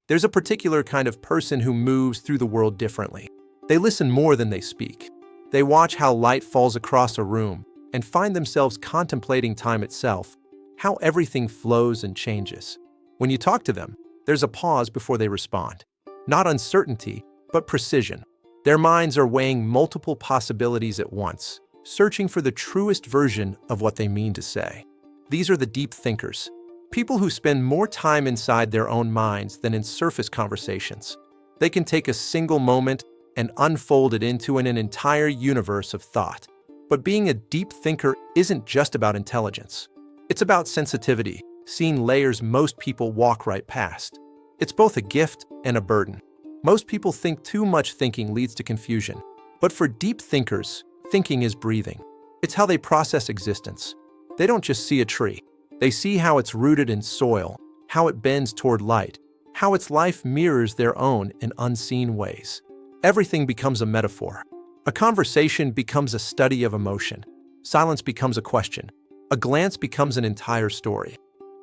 There's a particular kind of person who moves through the world differently. They listen more than they speak. They watch how light falls across a room and find themselves contemplating time itself, how everything flows and changes. When you talk to them, there's a pause before they respond. Not uncertainty, but precision. Their minds are weighing multiple possibilities at once, searching for the truest version of what they mean to say. These are the deep thinkers, people who spend more time inside their own minds than in surface conversations. They can take a single moment and unfold it into an entire universe of thought. But being a deep thinker isn't just about intelligence. It's about sensitivity, seeing layers most people walk right past. It's both a gift and a burden. Most people think too much thinking leads to confusion. But for deep thinkers, thinking is breathing. It's how they process existence. They don't just see a tree. They see how it's rooted in soil, how it bends toward light, how its life mirrors their own in unseen ways. Everything becomes a metaphor. A conversation becomes a study of emotion. Silence becomes a question. A glance becomes an entire story.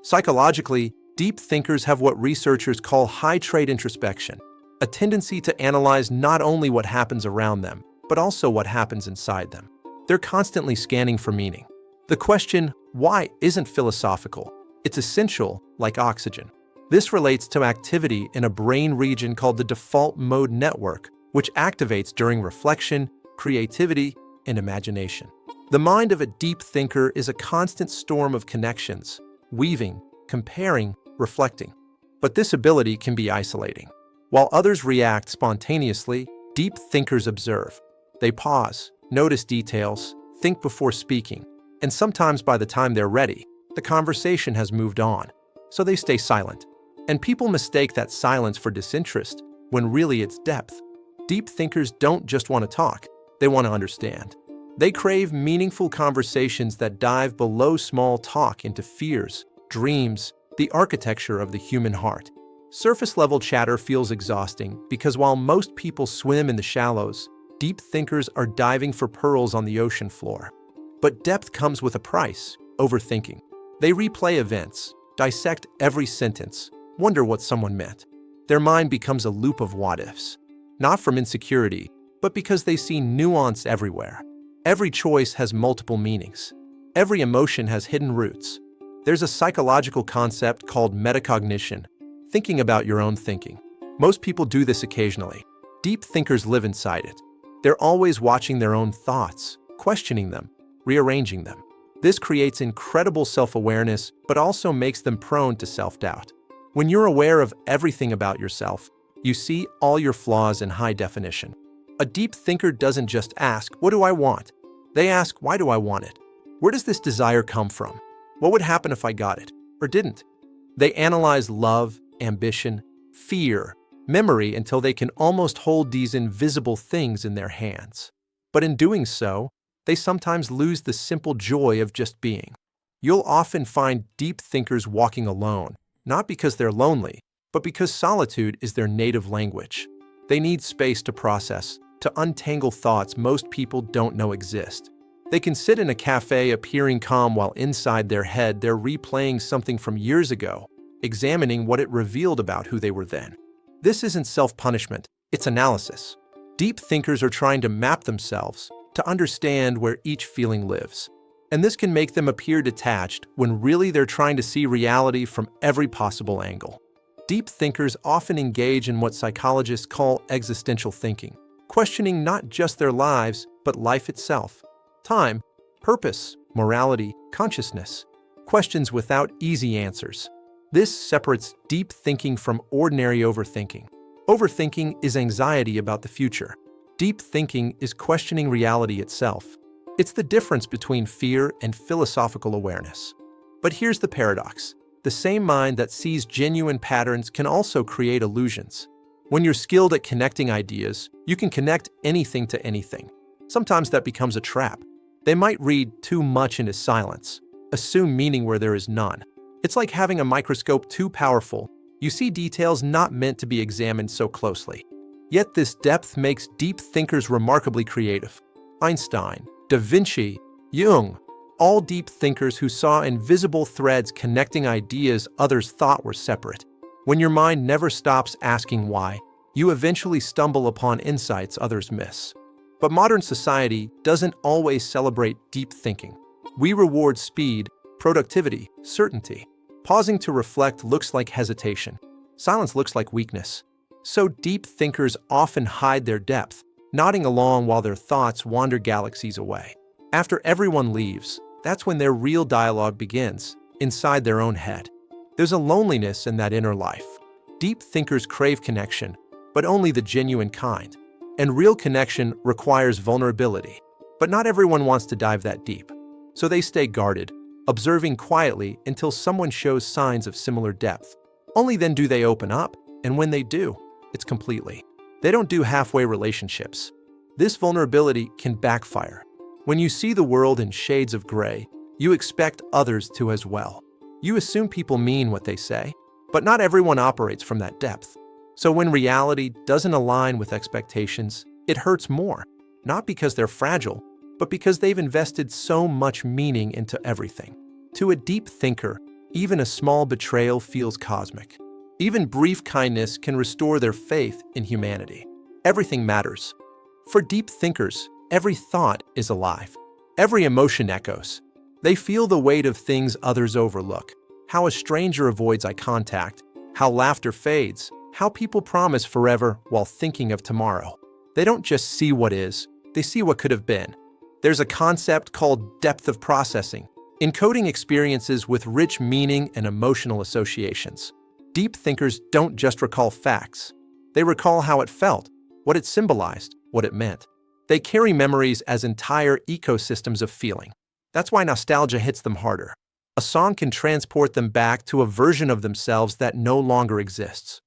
Psychologically, deep thinkers have what researchers call high-trait introspection, a tendency to analyze not only what happens around them, but also what happens inside them. They're constantly scanning for meaning. The question, why, isn't philosophical. It's essential, like oxygen. This relates to activity in a brain region called the default mode network, which activates during reflection, creativity, and imagination. The mind of a deep thinker is a constant storm of connections, weaving, comparing, reflecting. But this ability can be isolating. While others react spontaneously, deep thinkers observe. They pause, notice details, think before speaking, and sometimes by the time they're ready, the conversation has moved on, so they stay silent. And people mistake that silence for disinterest, when really it's depth. Deep thinkers don't just want to talk, they want to understand. They crave meaningful conversations that dive below small talk into fears, dreams, the architecture of the human heart. Surface-level chatter feels exhausting because while most people swim in the shallows, deep thinkers are diving for pearls on the ocean floor. But depth comes with a price, overthinking. They replay events, dissect every sentence, wonder what someone meant. Their mind becomes a loop of what-ifs. Not from insecurity, but because they see nuance everywhere. Every choice has multiple meanings. Every emotion has hidden roots. There's a psychological concept called metacognition, thinking about your own thinking. Most people do this occasionally. Deep thinkers live inside it. They're always watching their own thoughts, questioning them, rearranging them. This creates incredible self-awareness, but also makes them prone to self-doubt. When you're aware of everything about yourself, you see all your flaws in high definition. A deep thinker doesn't just ask, what do I want? They ask, why do I want it? Where does this desire come from? What would happen if I got it, or didn't? They analyze love, ambition, fear, memory until they can almost hold these invisible things in their hands. But in doing so, they sometimes lose the simple joy of just being. You'll often find deep thinkers walking alone, not because they're lonely, but because solitude is their native language. They need space to process, to untangle thoughts most people don't know exist. They can sit in a cafe appearing calm while inside their head they're replaying something from years ago, examining what it revealed about who they were then. This isn't self-punishment, it's analysis. Deep thinkers are trying to map themselves, to understand where each feeling lives. And this can make them appear detached when really they're trying to see reality from every possible angle. Deep thinkers often engage in what psychologists call existential thinking, questioning not just their lives, but life itself. Time, purpose, morality, consciousness. Questions without easy answers. This separates deep thinking from ordinary overthinking. Overthinking is anxiety about the future. Deep thinking is questioning reality itself. It's the difference between fear and philosophical awareness. But here's the paradox. The same mind that sees genuine patterns can also create illusions. When you're skilled at connecting ideas, you can connect anything to anything. Sometimes that becomes a trap. They might read too much into silence, assume meaning where there is none. It's like having a microscope too powerful. You see details not meant to be examined so closely. Yet this depth makes deep thinkers remarkably creative. Einstein, Da Vinci, Jung, all deep thinkers who saw invisible threads connecting ideas others thought were separate. When your mind never stops asking why, you eventually stumble upon insights others miss. But modern society doesn't always celebrate deep thinking. We reward speed, productivity, certainty. Pausing to reflect looks like hesitation. Silence looks like weakness. So deep thinkers often hide their depth, nodding along while their thoughts wander galaxies away. After everyone leaves, that's when their real dialogue begins, inside their own head. There's a loneliness in that inner life. Deep thinkers crave connection, but only the genuine kind. And real connection requires vulnerability. But not everyone wants to dive that deep. So they stay guarded, observing quietly until someone shows signs of similar depth. Only then do they open up, and when they do, it's completely. They don't do halfway relationships. This vulnerability can backfire. When you see the world in shades of gray, you expect others to as well. You assume people mean what they say, but not everyone operates from that depth. So when reality doesn't align with expectations, it hurts more, not because they're fragile, but because they've invested so much meaning into everything. To a deep thinker, even a small betrayal feels cosmic. Even brief kindness can restore their faith in humanity. Everything matters. For deep thinkers, every thought is alive. Every emotion echoes. They feel the weight of things others overlook. How a stranger avoids eye contact, how laughter fades, how people promise forever while thinking of tomorrow. They don't just see what is, they see what could have been. There's a concept called depth of processing, encoding experiences with rich meaning and emotional associations. Deep thinkers don't just recall facts. They recall how it felt, what it symbolized, what it meant. They carry memories as entire ecosystems of feeling. That's why nostalgia hits them harder. A song can transport them back to a version of themselves that no longer exists.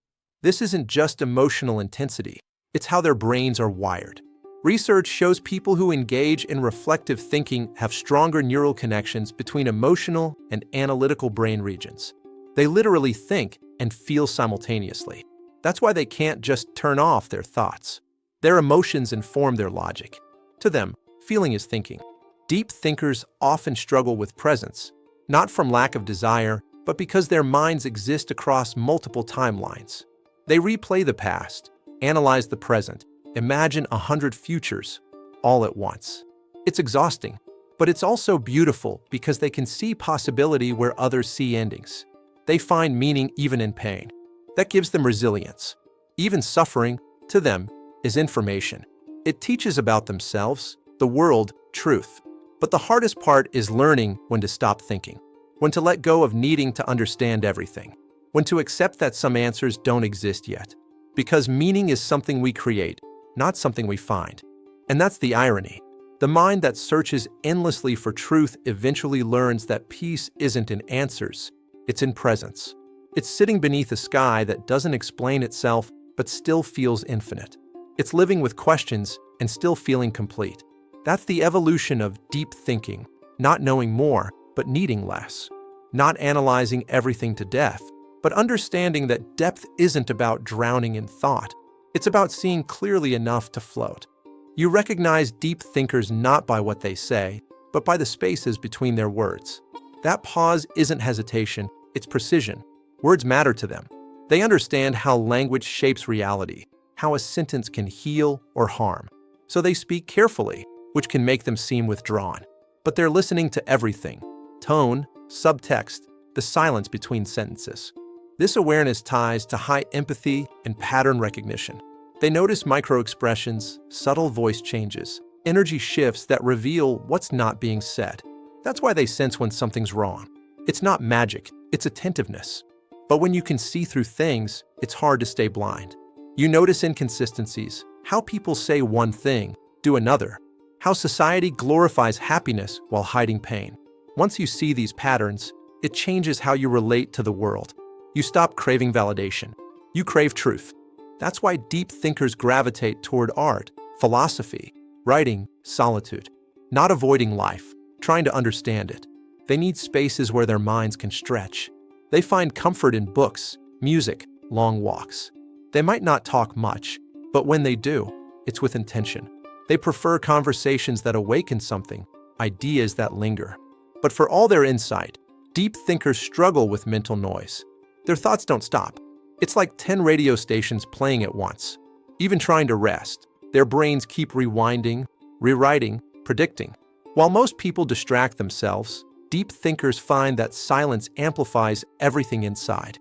This isn't just emotional intensity, it's how their brains are wired. Research shows people who engage in reflective thinking have stronger neural connections between emotional and analytical brain regions. They literally think and feel simultaneously. That's why they can't just turn off their thoughts. Their emotions inform their logic. To them, feeling is thinking. Deep thinkers often struggle with presence, not from lack of desire, but because their minds exist across multiple timelines. They replay the past, analyze the present, imagine 100 futures, all at once. It's exhausting, but it's also beautiful because they can see possibility where others see endings. They find meaning even in pain. That gives them resilience. Even suffering, to them, is information. It teaches about themselves, the world, truth. But the hardest part is learning when to stop thinking, when to let go of needing to understand everything, when to accept that some answers don't exist yet. Because meaning is something we create, not something we find. And that's the irony. The mind that searches endlessly for truth eventually learns that peace isn't in answers, it's in presence. It's sitting beneath a sky that doesn't explain itself but still feels infinite. It's living with questions and still feeling complete. That's the evolution of deep thinking, not knowing more, but needing less. Not analyzing everything to death, but understanding that depth isn't about drowning in thought. It's about seeing clearly enough to float. You recognize deep thinkers not by what they say, but by the spaces between their words. That pause isn't hesitation, it's precision. Words matter to them. They understand how language shapes reality, how a sentence can heal or harm. So they speak carefully, which can make them seem withdrawn. But they're listening to everything: tone, subtext, the silence between sentences. This awareness ties to high empathy and pattern recognition. They notice micro-expressions, subtle voice changes, energy shifts that reveal what's not being said. That's why they sense when something's wrong. It's not magic, it's attentiveness. But when you can see through things, it's hard to stay blind. You notice inconsistencies, how people say one thing, do another, how society glorifies happiness while hiding pain. Once you see these patterns, it changes how you relate to the world. You stop craving validation. You crave truth. That's why deep thinkers gravitate toward art, philosophy, writing, solitude. Not avoiding life, trying to understand it. They need spaces where their minds can stretch. They find comfort in books, music, long walks. They might not talk much, but when they do, it's with intention. They prefer conversations that awaken something, ideas that linger. But for all their insight, deep thinkers struggle with mental noise. Their thoughts don't stop. It's like 10 radio stations playing at once. Even trying to rest, their brains keep rewinding, rewriting, predicting. While most people distract themselves, deep thinkers find that silence amplifies everything inside.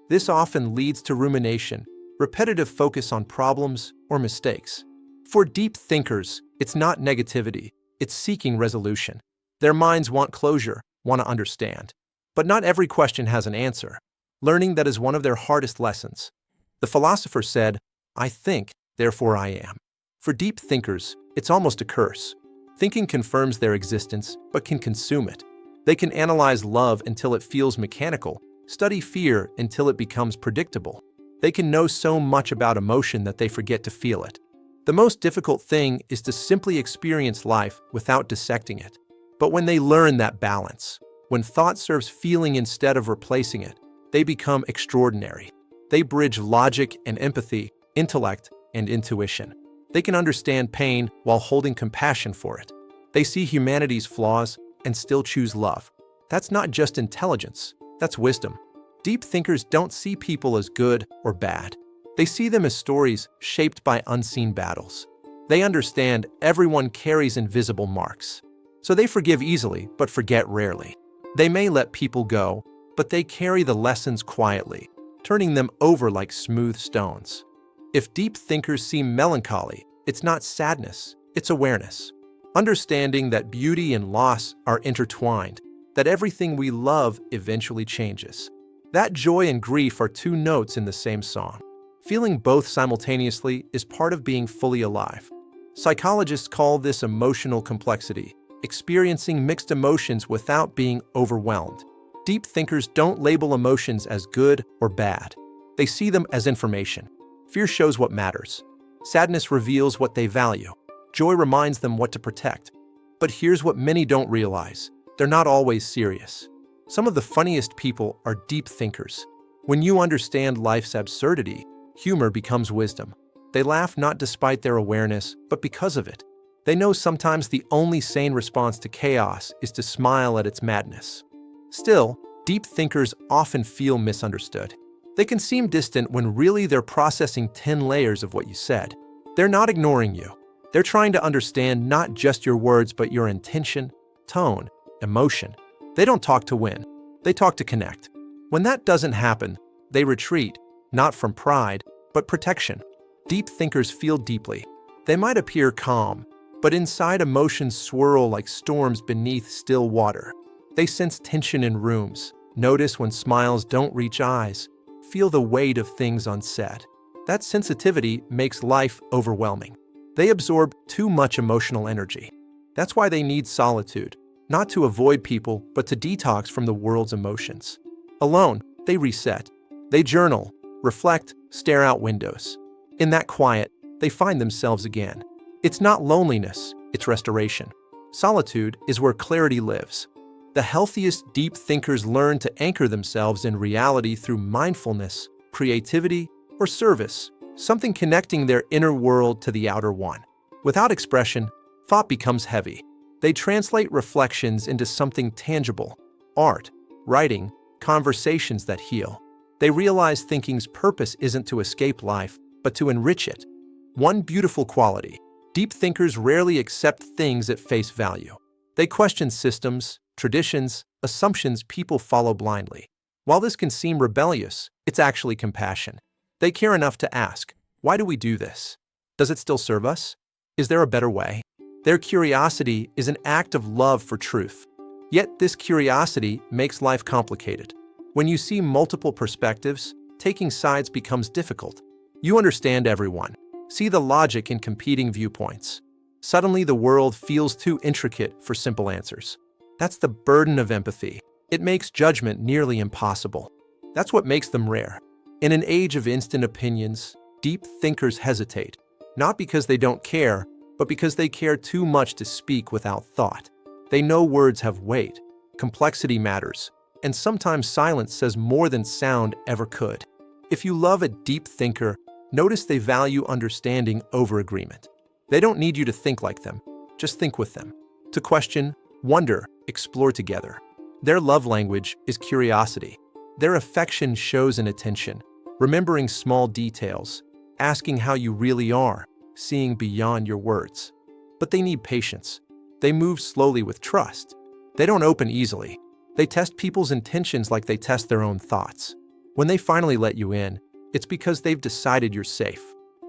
This often leads to rumination, repetitive focus on problems or mistakes. For deep thinkers, it's not negativity, it's seeking resolution. Their minds want closure, want to understand. But not every question has an answer. Learning that is one of their hardest lessons. The philosopher said, "I think, therefore I am." For deep thinkers, it's almost a curse. Thinking confirms their existence, but can consume it. They can analyze love until it feels mechanical, study fear until it becomes predictable. They can know so much about emotion that they forget to feel it. The most difficult thing is to simply experience life without dissecting it. But when they learn that balance, when thought serves feeling instead of replacing it, they become extraordinary. They bridge logic and empathy, intellect and intuition. They can understand pain while holding compassion for it. They see humanity's flaws and still choose love. That's not just intelligence, that's wisdom. Deep thinkers don't see people as good or bad. They see them as stories shaped by unseen battles. They understand everyone carries invisible marks. So they forgive easily, but forget rarely. They may let people go, but they carry the lessons quietly, turning them over like smooth stones. If deep thinkers see melancholy, it's not sadness, it's awareness. Understanding that beauty and loss are intertwined, that everything we love eventually changes. That joy and grief are two notes in the same song. Feeling both simultaneously is part of being fully alive. Psychologists call this emotional complexity, experiencing mixed emotions without being overwhelmed. Deep thinkers don't label emotions as good or bad. They see them as information. Fear shows what matters. Sadness reveals what they value. Joy reminds them what to protect. But here's what many don't realize. They're not always serious. Some of the funniest people are deep thinkers. When you understand life's absurdity, humor becomes wisdom. They laugh not despite their awareness, but because of it. They know sometimes the only sane response to chaos is to smile at its madness. Still, deep thinkers often feel misunderstood. They can seem distant when really they're processing 10 layers of what you said. They're not ignoring you. They're trying to understand not just your words, but your intention, tone, emotion. They don't talk to win. They talk to connect. When that doesn't happen, they retreat, not from pride, but protection. Deep thinkers feel deeply. They might appear calm, but inside emotions swirl like storms beneath still water. They sense tension in rooms, notice when smiles don't reach eyes, feel the weight of things unsaid. That sensitivity makes life overwhelming. They absorb too much emotional energy. That's why they need solitude, not to avoid people, but to detox from the world's emotions. Alone, they reset. They journal, reflect, stare out windows. In that quiet, they find themselves again. It's not loneliness, it's restoration. Solitude is where clarity lives. The healthiest deep thinkers learn to anchor themselves in reality through mindfulness, creativity, or service, something connecting their inner world to the outer one. Without expression, thought becomes heavy. They translate reflections into something tangible: art, writing, conversations that heal. They realize thinking's purpose isn't to escape life, but to enrich it. One beautiful quality: deep thinkers rarely accept things at face value. They question systems, traditions, assumptions people follow blindly. While this can seem rebellious, it's actually compassion. They care enough to ask, why do we do this? Does it still serve us? Is there a better way? Their curiosity is an act of love for truth. Yet this curiosity makes life complicated. When you see multiple perspectives, taking sides becomes difficult. You understand everyone, see the logic in competing viewpoints. Suddenly the world feels too intricate for simple answers. That's the burden of empathy. It makes judgment nearly impossible. That's what makes them rare. In an age of instant opinions, deep thinkers hesitate, not because they don't care, but because they care too much to speak without thought. They know words have weight, complexity matters, and sometimes silence says more than sound ever could. If you love a deep thinker, notice they value understanding over agreement. They don't need you to think like them, just think with them. To question, wonder, explore together. Their love language is curiosity. Their affection shows in attention. remembering small details, asking how you really are, seeing beyond your words. But they need patience. They move slowly with trust. They don't open easily. They test people's intentions like they test their own thoughts. When they finally let you in, it's because they've decided you're safe.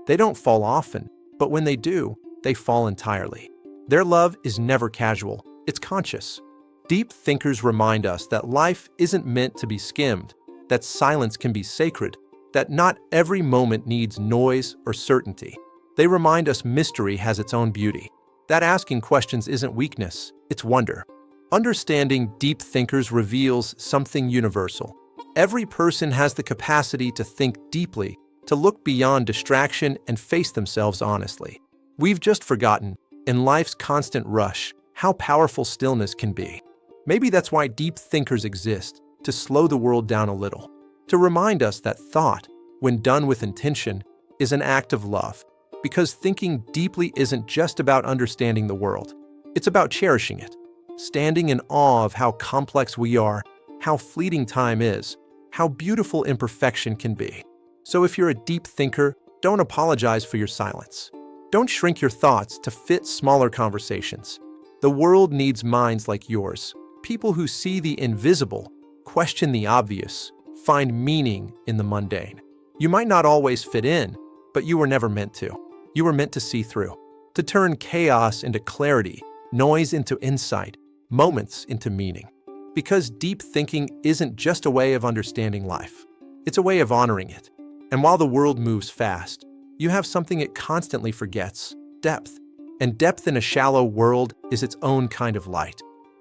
They don't fall often, but when they do, they fall entirely. Their love is never casual, it's conscious. Deep thinkers remind us that life isn't meant to be skimmed, that silence can be sacred, that not every moment needs noise or certainty. They remind us mystery has its own beauty, that asking questions isn't weakness, it's wonder. Understanding deep thinkers reveals something universal. Every person has the capacity to think deeply, to look beyond distraction and face themselves honestly. We've just forgotten, in life's constant rush, how powerful stillness can be. Maybe that's why deep thinkers exist, to slow the world down a little, to remind us that thought, when done with intention, is an act of love. Because thinking deeply isn't just about understanding the world, it's about cherishing it, standing in awe of how complex we are, how fleeting time is, how beautiful imperfection can be. So if you're a deep thinker, don't apologize for your silence. Don't shrink your thoughts to fit smaller conversations. The world needs minds like yours, people who see the invisible, question the obvious, find meaning in the mundane. You might not always fit in, but you were never meant to. You were meant to see through, to turn chaos into clarity, noise into insight, moments into meaning. Because deep thinking isn't just a way of understanding life, it's a way of honoring it. And while the world moves fast, you have something it constantly forgets: depth. And depth in a shallow world is its own kind of light.